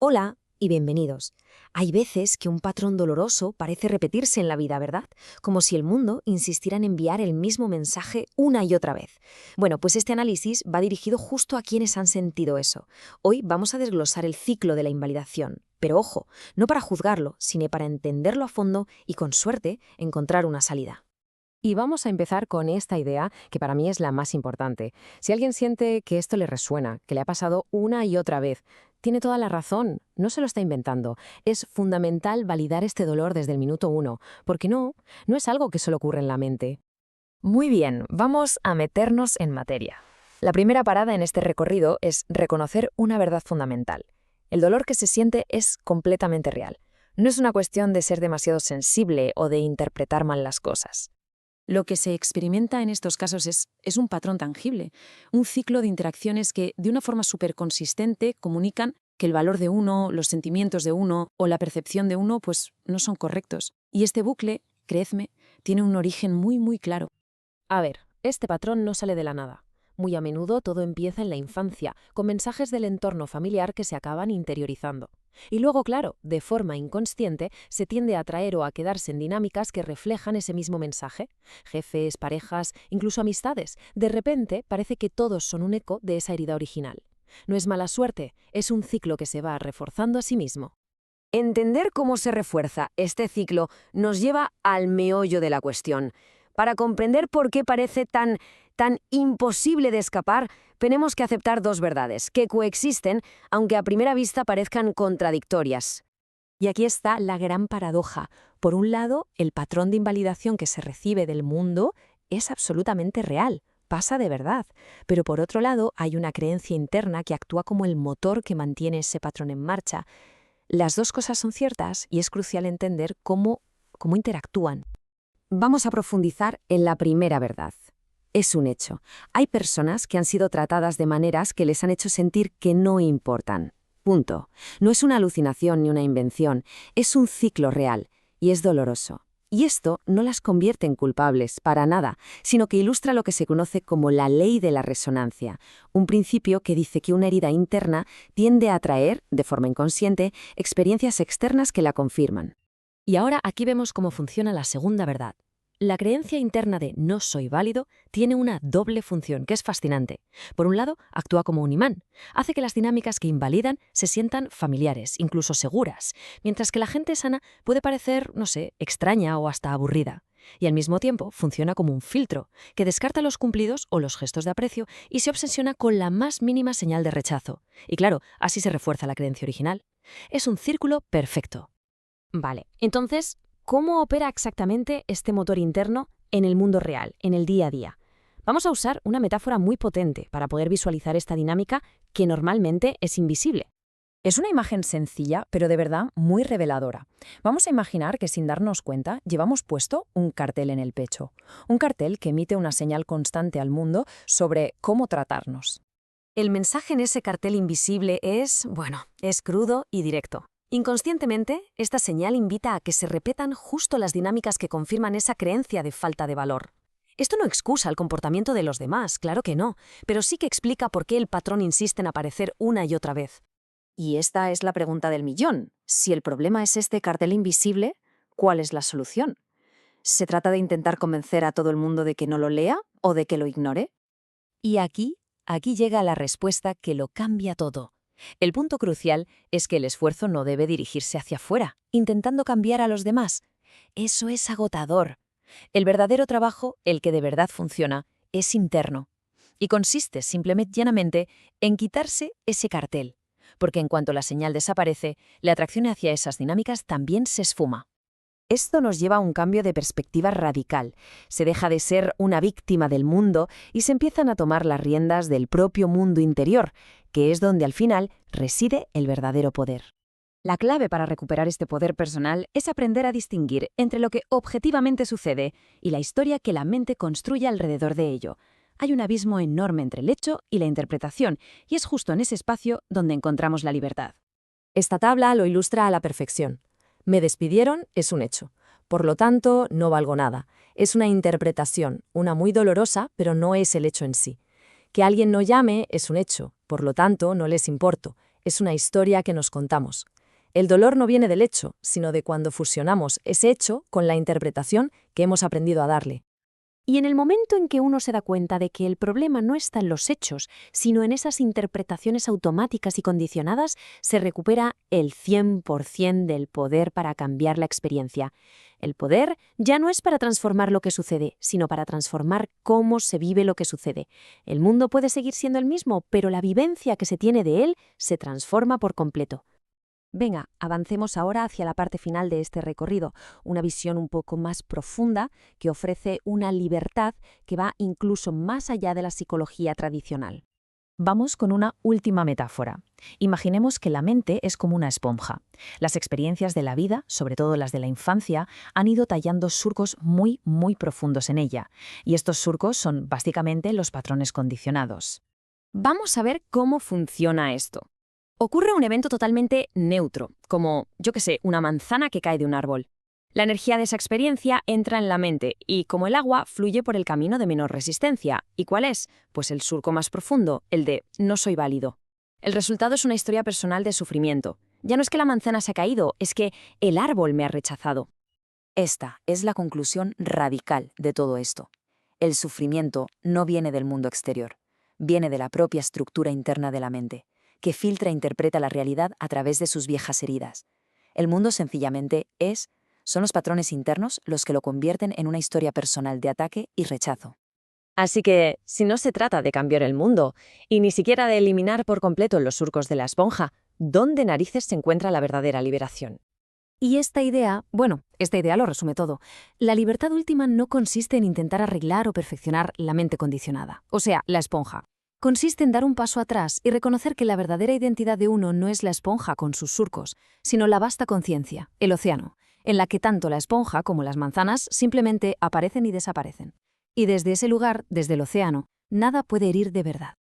Hola y bienvenidos. Hay veces que un patrón doloroso parece repetirse en la vida, ¿verdad? Como si el mundo insistiera en enviar el mismo mensaje una y otra vez. Bueno, pues este análisis va dirigido justo a quienes han sentido eso. Hoy vamos a desglosar el ciclo de la invalidación. Pero ojo, no para juzgarlo, sino para entenderlo a fondo y, con suerte, encontrar una salida. Y vamos a empezar con esta idea, que para mí es la más importante. Si alguien siente que esto le resuena, que le ha pasado una y otra vez, tiene toda la razón, no se lo está inventando. Es fundamental validar este dolor desde el minuto uno, porque no es algo que solo ocurre en la mente. Muy bien, vamos a meternos en materia. La primera parada en este recorrido es reconocer una verdad fundamental. El dolor que se siente es completamente real. No es una cuestión de ser demasiado sensible o de interpretar mal las cosas. Lo que se experimenta en estos casos es un patrón tangible, un ciclo de interacciones que, de una forma súper consistente, comunican que el valor de uno, los sentimientos de uno o la percepción de uno, pues no son correctos. Y este bucle, creedme, tiene un origen muy claro. A ver, este patrón no sale de la nada. Muy a menudo todo empieza en la infancia, con mensajes del entorno familiar que se acaban interiorizando. Y luego, claro, de forma inconsciente, se tiende a atraer o a quedarse en dinámicas que reflejan ese mismo mensaje. Jefes, parejas, incluso amistades. De repente, parece que todos son un eco de esa herida original. No es mala suerte, es un ciclo que se va reforzando a sí mismo. Entender cómo se refuerza este ciclo nos lleva al meollo de la cuestión. Para comprender por qué parece tan imposible de escapar, tenemos que aceptar dos verdades, que coexisten, aunque a primera vista parezcan contradictorias. Y aquí está la gran paradoja. Por un lado, el patrón de invalidación que se recibe del mundo es absolutamente real, pasa de verdad. Pero por otro lado, hay una creencia interna que actúa como el motor que mantiene ese patrón en marcha. Las dos cosas son ciertas y es crucial entender cómo interactúan. Vamos a profundizar en la primera verdad. Es un hecho. Hay personas que han sido tratadas de maneras que les han hecho sentir que no importan. Punto. No es una alucinación ni una invención, es un ciclo real y es doloroso. Y esto no las convierte en culpables, para nada, sino que ilustra lo que se conoce como la ley de la resonancia, un principio que dice que una herida interna tiende a atraer, de forma inconsciente, experiencias externas que la confirman. Y ahora aquí vemos cómo funciona la segunda verdad. La creencia interna de no soy válido tiene una doble función que es fascinante. Por un lado, actúa como un imán. Hace que las dinámicas que invalidan se sientan familiares, incluso seguras, mientras que la gente sana puede parecer, no sé, extraña o hasta aburrida. Y al mismo tiempo funciona como un filtro, que descarta los cumplidos o los gestos de aprecio y se obsesiona con la más mínima señal de rechazo. Y claro, así se refuerza la creencia original. Es un círculo perfecto. Vale, entonces, ¿cómo opera exactamente este motor interno en el mundo real, en el día a día? Vamos a usar una metáfora muy potente para poder visualizar esta dinámica que normalmente es invisible. Es una imagen sencilla, pero de verdad muy reveladora. Vamos a imaginar que sin darnos cuenta llevamos puesto un cartel en el pecho. Un cartel que emite una señal constante al mundo sobre cómo tratarnos. El mensaje en ese cartel invisible es crudo y directo. Inconscientemente, esta señal invita a que se repitan justo las dinámicas que confirman esa creencia de falta de valor. Esto no excusa el comportamiento de los demás, claro que no, pero sí que explica por qué el patrón insiste en aparecer una y otra vez. Y esta es la pregunta del millón. Si el problema es este cartel invisible, ¿cuál es la solución? ¿Se trata de intentar convencer a todo el mundo de que no lo lea o de que lo ignore? Y aquí llega la respuesta que lo cambia todo. El punto crucial es que el esfuerzo no debe dirigirse hacia afuera, intentando cambiar a los demás. Eso es agotador. El verdadero trabajo, el que de verdad funciona, es interno. Y consiste simplemente llanamente en quitarse ese cartel. Porque en cuanto la señal desaparece, la atracción hacia esas dinámicas también se esfuma. Esto nos lleva a un cambio de perspectiva radical. Se deja de ser una víctima del mundo y se empiezan a tomar las riendas del propio mundo interior, que es donde al final reside el verdadero poder. La clave para recuperar este poder personal es aprender a distinguir entre lo que objetivamente sucede y la historia que la mente construye alrededor de ello. Hay un abismo enorme entre el hecho y la interpretación, y es justo en ese espacio donde encontramos la libertad. Esta tabla lo ilustra a la perfección. Me despidieron es un hecho. Por lo tanto, no valgo nada. Es una interpretación, una muy dolorosa, pero no es el hecho en sí. Que alguien no llame es un hecho. Por lo tanto, no les importo. es una historia que nos contamos. El dolor no viene del hecho, sino de cuando fusionamos ese hecho con la interpretación que hemos aprendido a darle. Y en el momento en que uno se da cuenta de que el problema no está en los hechos, sino en esas interpretaciones automáticas y condicionadas, se recupera el 100% del poder para cambiar la experiencia. El poder ya no es para transformar lo que sucede, sino para transformar cómo se vive lo que sucede. El mundo puede seguir siendo el mismo, pero la vivencia que se tiene de él se transforma por completo. Venga, avancemos ahora hacia la parte final de este recorrido, una visión un poco más profunda que ofrece una libertad que va incluso más allá de la psicología tradicional. Vamos con una última metáfora. Imaginemos que la mente es como una esponja. Las experiencias de la vida, sobre todo las de la infancia, han ido tallando surcos muy, muy profundos en ella, y estos surcos son básicamente los patrones condicionados. Vamos a ver cómo funciona esto. Ocurre un evento totalmente neutro, como, yo qué sé, una manzana que cae de un árbol. La energía de esa experiencia entra en la mente y, como el agua, fluye por el camino de menor resistencia. ¿Y cuál es? Pues el surco más profundo, el de no soy válido. El resultado es una historia personal de sufrimiento. Ya no es que la manzana se ha caído, es que el árbol me ha rechazado. Esta es la conclusión radical de todo esto. El sufrimiento no viene del mundo exterior, viene de la propia estructura interna de la mente, que filtra e interpreta la realidad a través de sus viejas heridas. El mundo sencillamente son los patrones internos los que lo convierten en una historia personal de ataque y rechazo. Así que, si no se trata de cambiar el mundo, y ni siquiera de eliminar por completo los surcos de la esponja, ¿dónde narices se encuentra la verdadera liberación? Y esta idea lo resume todo. La libertad última no consiste en intentar arreglar o perfeccionar la mente condicionada, o sea, la esponja. Consiste en dar un paso atrás y reconocer que la verdadera identidad de uno no es la esponja con sus surcos, sino la vasta conciencia, el océano, en la que tanto la esponja como las manzanas simplemente aparecen y desaparecen. Y desde ese lugar, desde el océano, nada puede herir de verdad.